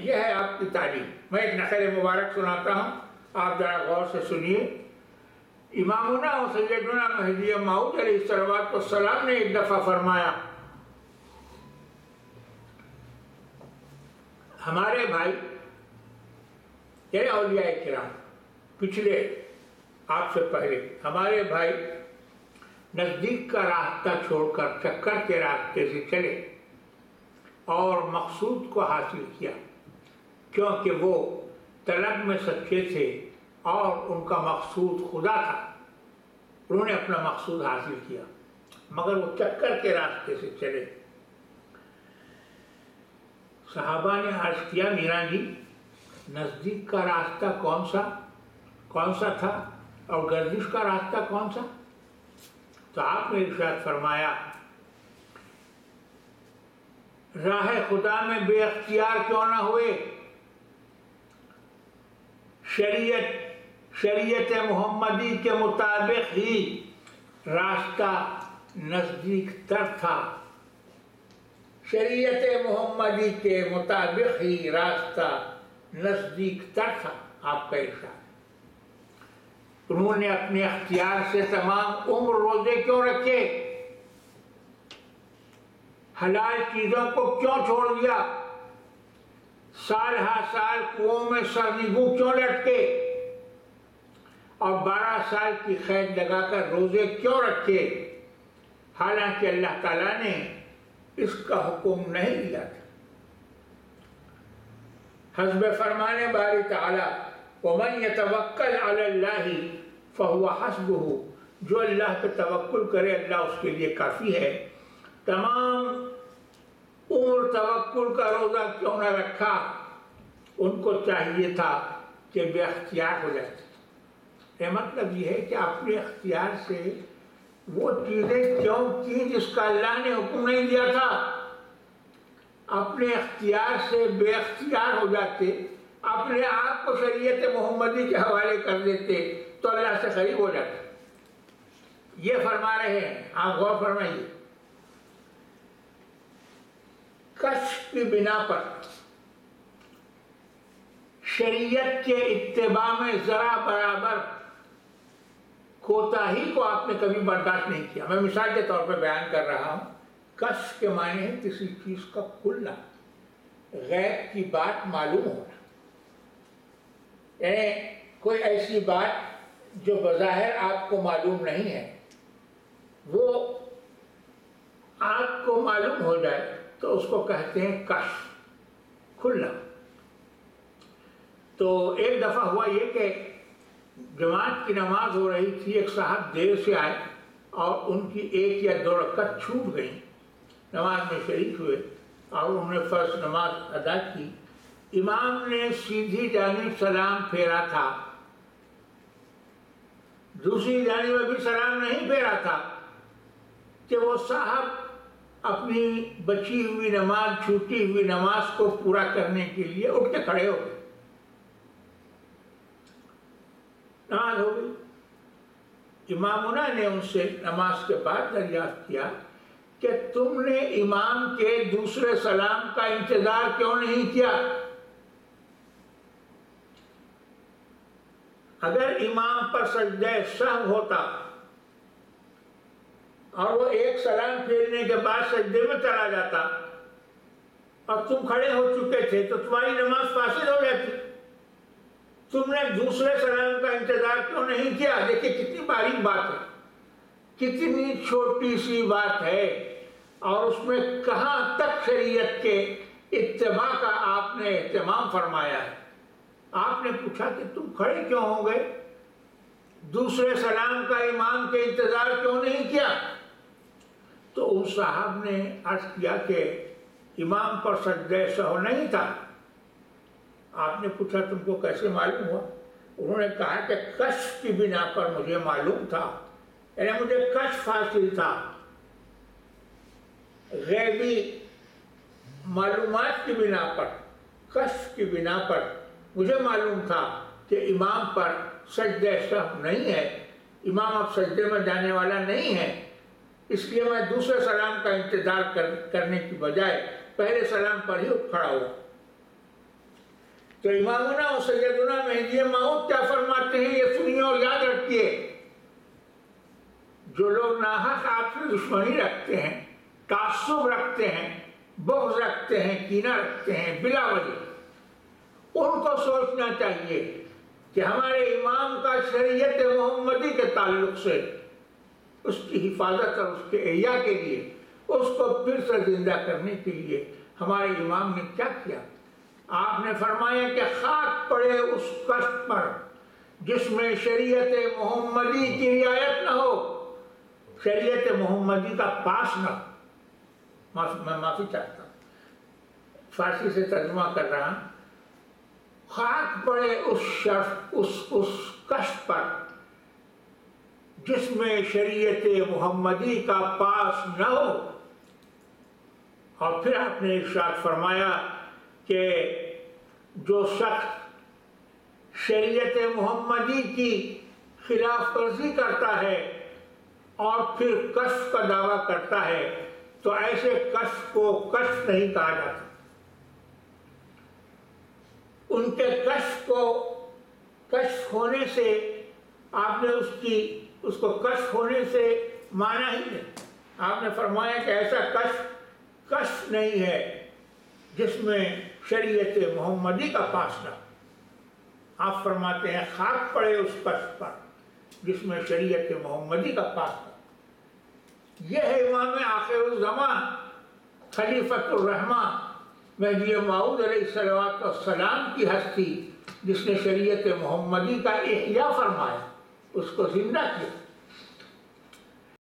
یہ ہے آپ کی تعلیم۔ میں ایک نقل مبارک سناتا ہوں، آپ ذرا غور سے سنیے۔ امامنا و سیدنا مہدی موعود علیہ الصلوۃ والسلام نے ایک دفعہ فرمایا، ہمارے بھائی یعنی اولیاء کرام پچھلے آپ سے پہلے ہمارے بھائی نزدیک کا راستہ چھوڑ کر چکر کے راستے سے چلے اور مقصود کو حاصل کیا، کیونکہ وہ طلب میں سچے تھے اور ان کا مقصود خدا تھا۔ انہوں نے اپنا مقصود حاصل کیا مگر وہ چکر کے راستے سے چلے۔ صحابہ نے عرض کیا، میرا جی نزدیک کا راستہ کون سا تھا اور گردش کا راستہ کون سا؟ تو آپ نے ارشاد فرمایا، راہ خدا میں بے اختیار کیوں نہ ہوئے، شریعت محمدی کے مطابق ہی راستہ نزدیک تر تھا، شریعت محمدی کے مطابق ہی راستہ نزدیک تر تھا۔ آپ کا ارشاد، انہوں نے اپنے اختیار سے تمام عمر روزے کیوں رکھے، حلال چیزوں کو کیوں چھوڑ دیا، سال ہر سال کنووں میں سرنگوں کیوں لٹکے اور 12 سال کی قید لگا کر روزے کیوں رکھے، حالانکہ اللہ تعالیٰ نے اس کا حکم نہیں دیا تھا۔ حسب فرمان باری تعالیٰ، وَمَنْ يَتَوَكَّلْ عَلَى اللَّهِ فَهُوَ حَسْبُهُ، جو اللہ پہ توکل کرے اللہ اس کے لیے کافی ہے۔ تمام عمر توکل کا روزہ کیوں نہ رکھا، ان کو چاہیے تھا کہ بے اختیار ہو جاتے۔ یہ مطلب یہ ہے کہ اپنے اختیار سے وہ چیزیں کیوں کی جس کا اللہ نے حکم نہیں دیا تھا، اپنے اختیار سے بے اختیار ہو جاتے، اپنے آپ کو شریعت محمدی کے حوالے کر دیتے تو اللہ سے قریب ہو جاتے۔ یہ فرما رہے ہیں، آپ غور فرمائیے، کشف کی بنا پر شریعت کے اتباع میں ذرا برابر کوتاہی کو آپ نے کبھی برداشت نہیں کیا۔ میں مثال کے طور پر بیان کر رہا ہوں، کشف کے معنی ہے کسی چیز کا کھلنا، غیب کی بات معلوم ہونا، یعنی کوئی ایسی بات جو بظاہر آپ کو معلوم نہیں ہے وہ آپ کو معلوم ہو جائے تو اس کو کہتے ہیں کشف، کھلنا۔ تو ایک دفعہ ہوا یہ کہ جماعت کی نماز ہو رہی تھی، ایک صاحب دیر سے آئے اور ان کی 1 یا 2 رکعت چھوٹ گئی، نماز میں شریک ہوئے اور انہوں نے فرض نماز ادا کی۔ امام نے سیدھی جانب سلام پھیرا تھا، دوسری جانب ابھی سلام نہیں پھیرا تھا کہ وہ صاحب اپنی بچی ہوئی نماز، چھوٹی ہوئی نماز کو پورا کرنے کے لیے اٹھ کے کھڑے ہو گئے۔ نماز ہو گئی، امامنا نے ان سے نماز کے بعد دریافت کیا کہ تم نے امام کے دوسرے سلام کا انتظار کیوں نہیں کیا؟ اگر امام پر سجدہ سہو ہوتا اور وہ ایک سلام پھیرنے کے بعد سجدے میں چلا جاتا اور تم کھڑے ہو چکے تھے تو تمہاری نماز فاسد ہو جاتی۔ تم نے دوسرے سلام کا انتظار کیوں نہیں کیا؟ دیکھیں کتنی باریک بات ہے، کتنی چھوٹی سی بات ہے، اور اس میں کہاں تک شریعت کے اتباع کا آپ نے اہتمام فرمایا ہے۔ آپ نے پوچھا کہ تم کھڑے کیوں ہو گئے، دوسرے سلام کا امام کے انتظار کیوں نہیں کیا؟ تو اس صاحب نے عرض کیا کہ امام پر سجدہ سہو نہیں تھا۔ آپ نے پوچھا تم کو کیسے معلوم ہوا؟ انہوں نے کہا کہ کشف کی بنا پر مجھے معلوم تھا، یعنی مجھے کشف حاصل تھا، غیبی معلومات کی بنا پر، کشف کی بنا پر مجھے معلوم تھا کہ امام پر سجدہ سہو نہیں ہے، امام اب سجدے میں جانے والا نہیں ہے، اس لیے میں دوسرے سلام کا انتظار کرنے کی بجائے پہلے سلام پر ہی اٹھ کھڑا ہوا۔ تو امامنا و سیدنا مہدی موعود کیا فرماتے ہیں یہ سنیے اور یاد رکھیے، جو لوگ ناحق آپ سے دشمنی رکھتے ہیں، تعصب رکھتے ہیں، بغض رکھتے ہیں، کینہ رکھتے ہیں بلا وجہ، ان کو سوچنا چاہیے کہ ہمارے امام کا شریعت محمدی کے تعلق سے اس کی حفاظت اور اس کے احیاء کے لیے، اس کو پھر سے زندہ کرنے کے لیے ہمارے امام نے کیا کیا؟ آپ نے فرمایا کہ خاک پڑے اس کشت پر جس میں شریعت محمدی کی رعایت نہ ہو، شریعت محمدی کا پاس نہ ہو۔ میں معافی چاہتا ہوں، فارسی سے ترجمہ کر رہا ہوں۔ خاک پڑے اس کشت پر جس میں شریعت محمدی کا پاس نہ ہو۔ اور پھر آپ نے ارشاد فرمایا کہ جو شخص شریعت محمدی کی خلاف ورزی کرتا ہے اور پھر کشف کا دعویٰ کرتا ہے تو ایسے کشف کو کشف نہیں کہا جاتا۔ ان کے کشف کو کشف ہونے سے آپ نے اس کو کشف ہونے سے مانا ہی نہیں۔ آپ نے فرمایا کہ ایسا کشف نہیں ہے جس میں شریعت محمدی کا پاس نہ۔ آپ فرماتے ہیں خاک پڑے اس کشف پر جس میں شریعت محمدی کا پاس نہ۔ یہ ہے امام آخر الزمان خلیفۃ الرحمہ مہدی موعود علیہ السلام کی ہستی، جس نے شریعت محمدی کا احیاء فرمایا، اس کو زندہ کیا۔